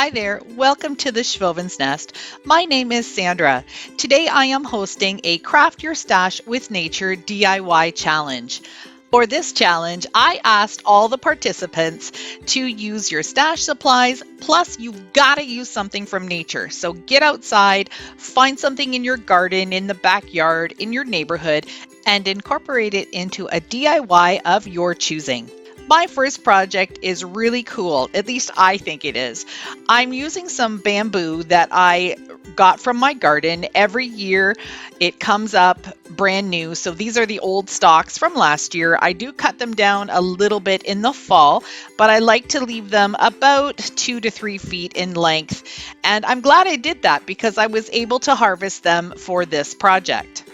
Hi there, welcome to the Schwowin's Nest. My name is Sandra. Today I am hosting a Craft Your Stash with Nature DIY challenge. For this challenge, I asked all the participants to use your stash supplies, plus you've got to use something from nature. So get outside, find something in your garden, in the backyard, in your neighborhood, and incorporate it into a DIY of your choosing. My first project is really cool, at least I think it is. I'm using some bamboo that I got from my garden. Every year it comes up brand new. So these are the old stalks from last year. I do cut them down a little bit in the fall, but I like to leave them about 2 to 3 feet in length. And I'm glad I did that because I was able to harvest them for this project.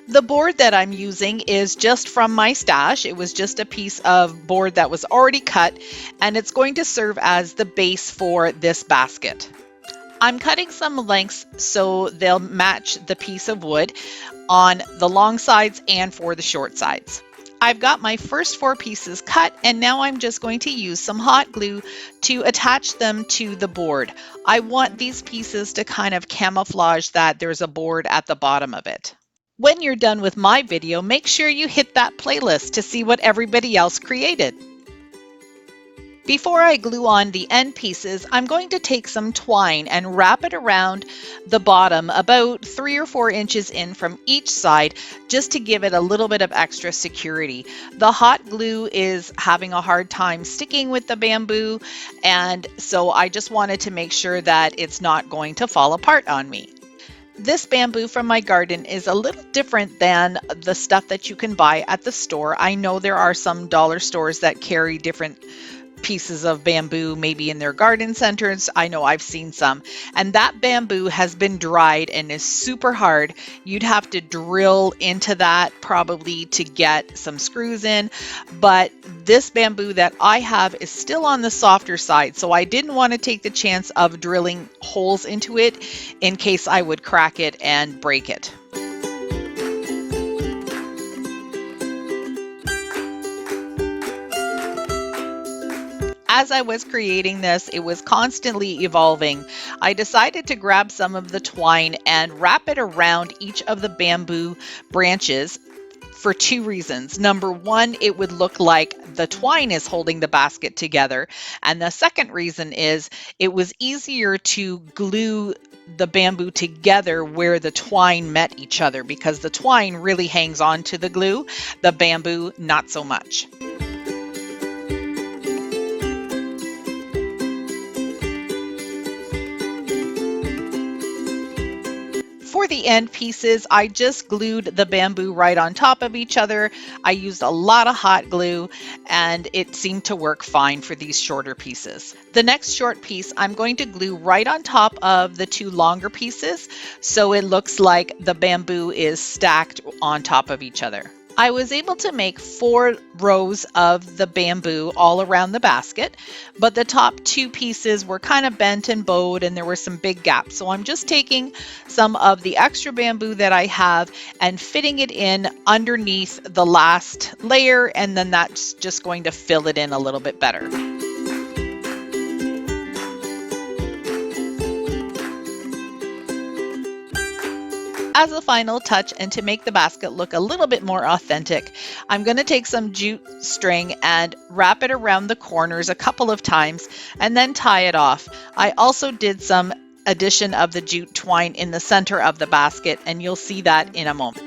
The board that I'm using is just from my stash. It was just a piece of board that was already cut, and it's going to serve as the base for this basket. I'm cutting some lengths so they'll match the piece of wood on the long sides and for the short sides. I've got my first 4 pieces cut, and now I'm just going to use some hot glue to attach them to the board. I want these pieces to kind of camouflage that there's a board at the bottom of it. When you're done with my video, make sure you hit that playlist to see what everybody else created. Before I glue on the end pieces, I'm going to take some twine and wrap it around the bottom about 3 or 4 inches in from each side, just to give it a little bit of extra security. The hot glue is having a hard time sticking with the bamboo, and so I just wanted to make sure that it's not going to fall apart on me. This bamboo from my garden is a little different than the stuff that you can buy at the store. I know there are some dollar stores that carry different pieces of bamboo, maybe in their garden centers. I know I've seen some. And that bamboo has been dried and is super hard. You'd have to drill into that probably to get some screws in. But this bamboo that I have is still on the softer side, so I didn't want to take the chance of drilling holes into it in case I would crack it and break it. As I was creating this, it was constantly evolving. I decided to grab some of the twine and wrap it around each of the bamboo branches for 2 reasons. Number 1, it would look like the twine is holding the basket together. And the second reason is it was easier to glue the bamboo together where the twine met each other, because the twine really hangs on to the glue, the bamboo not so much. For the end pieces, I just glued the bamboo right on top of each other. I used a lot of hot glue, and it seemed to work fine for these shorter pieces. The next short piece, I'm going to glue right on top of the 2 longer pieces, so it looks like the bamboo is stacked on top of each other. I was able to make 4 rows of the bamboo all around the basket, but the top 2 pieces were kind of bent and bowed and there were some big gaps. So I'm just taking some of the extra bamboo that I have and fitting it in underneath the last layer, and then that's just going to fill it in a little bit better. As a final touch, and to make the basket look a little bit more authentic, I'm going to take some jute string and wrap it around the corners a couple of times and then tie it off. I also did some addition of the jute twine in the center of the basket, and you'll see that in a moment.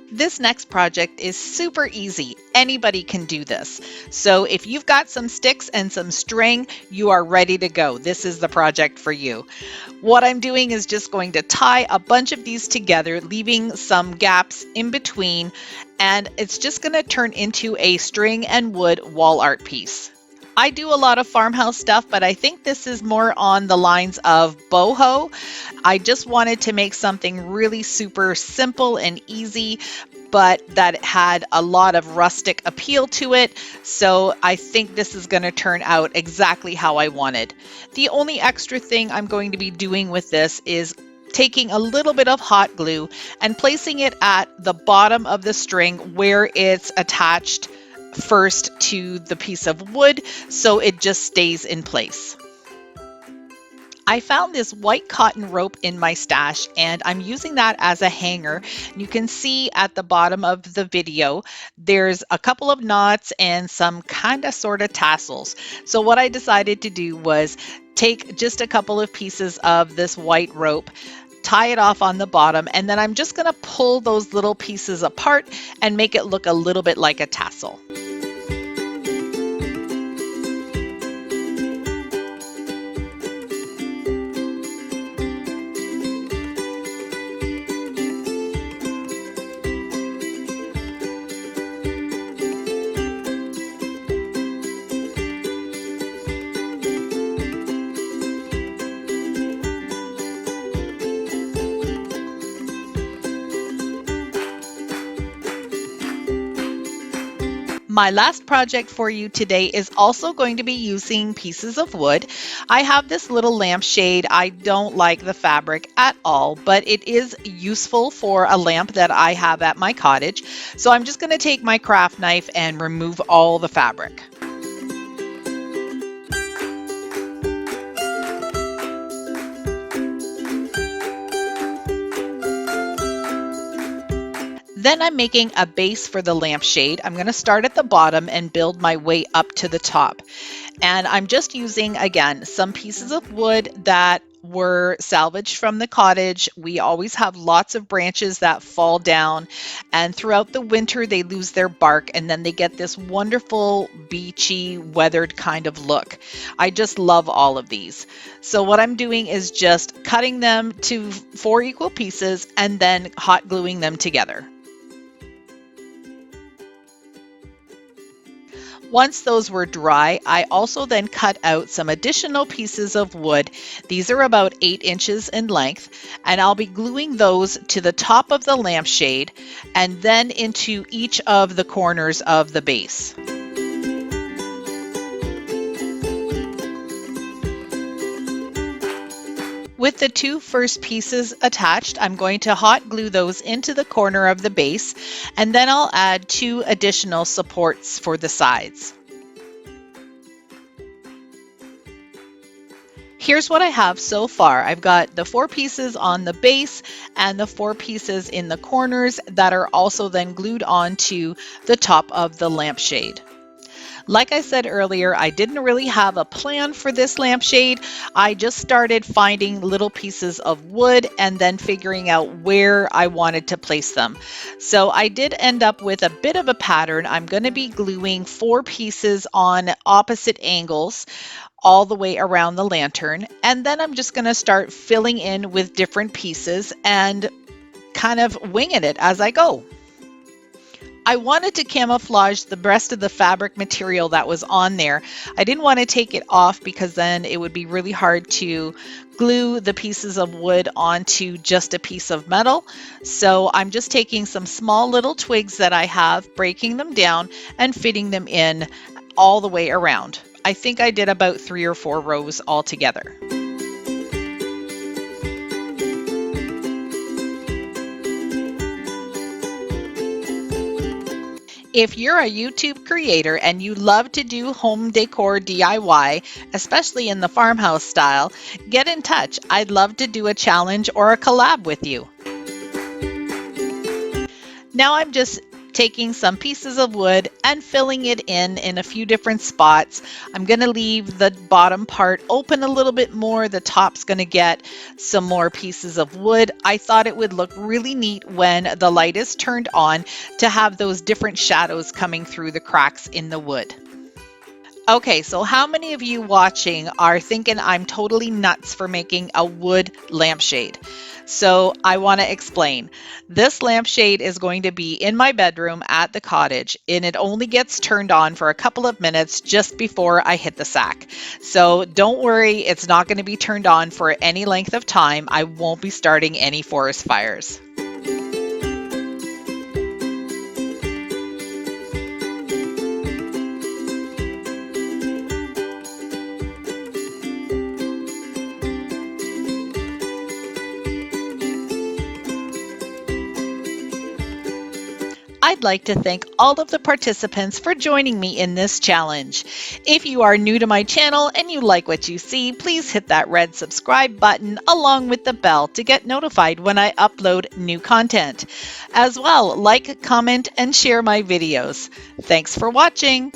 This next project is super easy. Anybody can do this. So if you've got some sticks and some string, you are ready to go. This is the project for you. What I'm doing is just going to tie a bunch of these together, leaving some gaps in between, and it's just going to turn into a string and wood wall art piece. I do a lot of farmhouse stuff, but I think this is more on the lines of boho. I just wanted to make something really super simple and easy, but that it had a lot of rustic appeal to it. So I think this is going to turn out exactly how I wanted. The only extra thing I'm going to be doing with this is taking a little bit of hot glue and placing it at the bottom of the string where it's attached first to the piece of wood, so it just stays in place. I found this white cotton rope in my stash and I'm using that as a hanger. You can see at the bottom of the video, there's a couple of knots and some kind of sort of tassels. So what I decided to do was take just a couple of pieces of this white rope, tie it off on the bottom, and then I'm just going to pull those little pieces apart and make it look a little bit like a tassel. My last project for you today is also going to be using pieces of wood. I have this little lampshade. I don't like the fabric at all, but it is useful for a lamp that I have at my cottage. So I'm just going to take my craft knife and remove all the fabric. Then I'm making a base for the lampshade. I'm going to start at the bottom and build my way up to the top. And I'm just using, again, some pieces of wood that were salvaged from the cottage. We always have lots of branches that fall down, and throughout the winter they lose their bark and then they get this wonderful beachy weathered kind of look. I just love all of these. So what I'm doing is just cutting them to 4 equal pieces and then hot gluing them together. Once those were dry, I also then cut out some additional pieces of wood. These are about 8 inches in length, and I'll be gluing those to the top of the lampshade and then into each of the corners of the base. With the 2 first pieces attached, I'm going to hot glue those into the corner of the base, and then I'll add 2 additional supports for the sides. Here's what I have so far. I've got the 4 pieces on the base and the 4 pieces in the corners that are also then glued onto the top of the lampshade. Like I said earlier, I didn't really have a plan for this lampshade. I just started finding little pieces of wood and then figuring out where I wanted to place them. So I did end up with a bit of a pattern. I'm going to be gluing 4 pieces on opposite angles all the way around the lantern. And then I'm just going to start filling in with different pieces and kind of winging it as I go. I wanted to camouflage the rest of the fabric material that was on there. I didn't want to take it off because then it would be really hard to glue the pieces of wood onto just a piece of metal. So I'm just taking some small little twigs that I have, breaking them down and fitting them in all the way around. I think I did about 3 or 4 rows altogether. If you're a YouTube creator and you love to do home decor DIY, especially in the farmhouse style, get in touch. I'd love to do a challenge or a collab with you. Now I'm just taking some pieces of wood and filling it in a few different spots. I'm going to leave the bottom part open a little bit more. The top's going to get some more pieces of wood. I thought it would look really neat when the light is turned on to have those different shadows coming through the cracks in the wood. Okay, so how many of you watching are thinking I'm totally nuts for making a wood lampshade? So I want to explain. This lampshade is going to be in my bedroom at the cottage, and it only gets turned on for a couple of minutes just before I hit the sack. So don't worry, it's not going to be turned on for any length of time. I won't be starting any forest fires. I'd like to thank all of the participants for joining me in this challenge. If you are new to my channel and you like what you see, please hit that red subscribe button along with the bell to get notified when I upload new content. As well, like, comment, and share my videos. Thanks for watching.